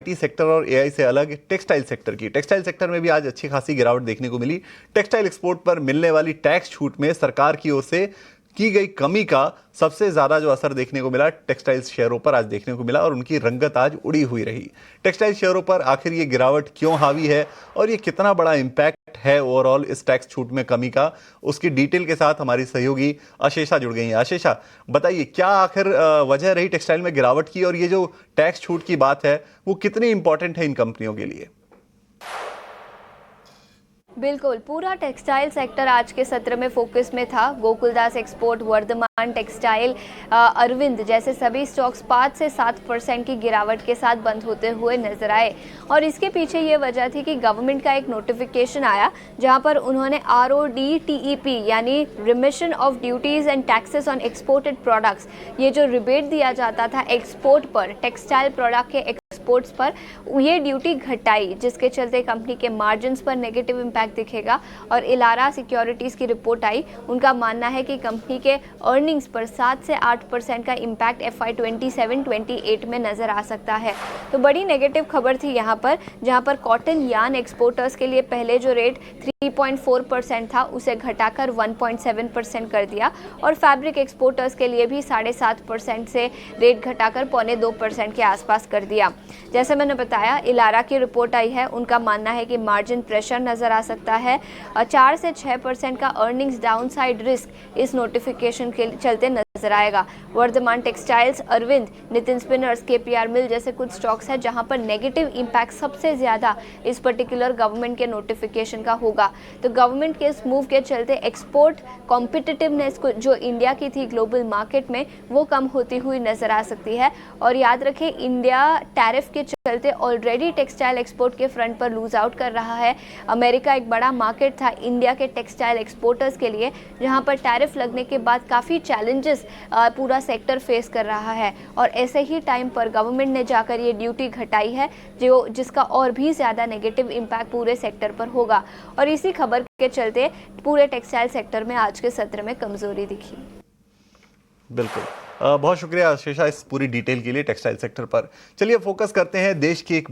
IT sector और AI से अलग टेक्सटाइल सेक्टर की। टेक्सटाइल सेक्टर में भी आज अच्छी खासी गिरावट देखने को मिली। टेक्सटाइल एक्सपोर्ट पर मिलने वाली टैक्स छूट में सरकार की ओर से की गई कमी का सबसे ज्यादा जो असर देखने को मिला टेक्सटाइल शेयरों पर आज देखने को मिला और उनकी रंगत आज उड़ी हुई रही। टेक्सटाइल शेयरों पर आखिर ये गिरावट क्यों हावी है और ये कितना बड़ा इंपैक्ट है ओवरऑल इस टैक्स छूट में कमी का, उसकी डिटेल के साथ हमारी सहयोगी आशीषा जुड़ गई हैं। आशीषा, बताइए क्या आखिर वजह रही टेक्सटाइल में गिरावट की और ये जो टैक्स छूट की बात है वो कितनी इंपॉर्टेंट है इन कंपनियों के लिए? बिल्कुल, पूरा टेक्सटाइल सेक्टर आज के सत्र में फोकस में था। गोकुलदास एक्सपोर्ट, वर्धमान टेक्सटाइल, अरविंद जैसे सभी स्टॉक्स 5 से 7% की गिरावट के साथ बंद होते हुए नजर आए और इसके पीछे ये वजह थी कि गवर्नमेंट का एक नोटिफिकेशन आया जहां पर उन्होंने RODTEP यानी remission of duties and taxes on exported products, ये जो रिबेट दिया जाता था एक्सपोर्ट पर, टेक्सटाइल प्रोडक्ट के एक्सपोर्ट्स पर, ये ड्यूटी घटाई, जिसके चलते कंपनी के मार्जिन्स पर नेगेटिव इम्पैक्ट दिखेगा। और इलारा सिक्योरिटीज की रिपोर्ट आई, उनका मानना है कि कंपनी के अर्निंग्स पर 7 से 8% का इम्पैक्ट FY 27-28 में नजर आ सकता है। तो बड़ी नेगेटिव खबर थी यहाँ पर, जहाँ पर कॉटन यार्न एक्सपोर्टर्स के लिए पहले जो रेट 3.4% था उसे घटाकर 1.7% कर दिया और फैब्रिक एक्सपोर्टर्स के लिए भी 7.5% से रेट घटाकर 0.25% के आसपास कर दिया। जैसे मैंने बताया, इलारा की रिपोर्ट आई है, उनका मानना है कि मार्जिन प्रेशर नजर आ सकता है। 4 से 6% का अर्निंग्स डाउनसाइड रिस्क इस नोटिफिकेशन के चलते नजर आएगा। Vardhman Textiles, Arvind, Nitin Spinners, KPR Mill जैसे कुछ स्टॉक्स हैं जहां पर नेगेटिव इंपैक्ट सबसे ज्यादा इस पर्टिकुलर गवर्नमेंट के नोटिफिकेशन का होगा। तो गवर्नमेंट के इस मूव के चलते एक्सपोर्ट कॉम्पिटिटिवनेस को जो इंडिया की थी ग्लोबल मार्केट में, वो कम होती हुई नजर आ सकती है। और याद रखें, इंडिया टैरिफ के चलते ऑलरेडी टेक्सटाइल एक्सपोर्ट के फ्रंट पर लूज आउट कर रहा है। अमेरिका एक बड़ा मार्केट था इंडिया के टेक्सटाइल एक्सपोर्टर्स के लिए, जहां पर टैरिफ लगने के बाद काफ़ी चैलेंजेस पूरा सेक्टर फेस कर रहा है और ऐसे ही टाइम पर गवर्नमेंट ने जाकर ये ड्यूटी घटाई है जिसका और भी ज़्यादा नेगेटिव इम्पैक्ट पूरे सेक्टर पर होगा। और इसी खबर के चलते पूरे टेक्सटाइल सेक्टर में आज के सत्र में कमजोरी दिखी। बिल्कुल, बहुत शुक्रिया आशीषा इस पूरी डिटेल के लिए टेक्सटाइल सेक्टर पर। चलिए फोकस करते हैं देश की एक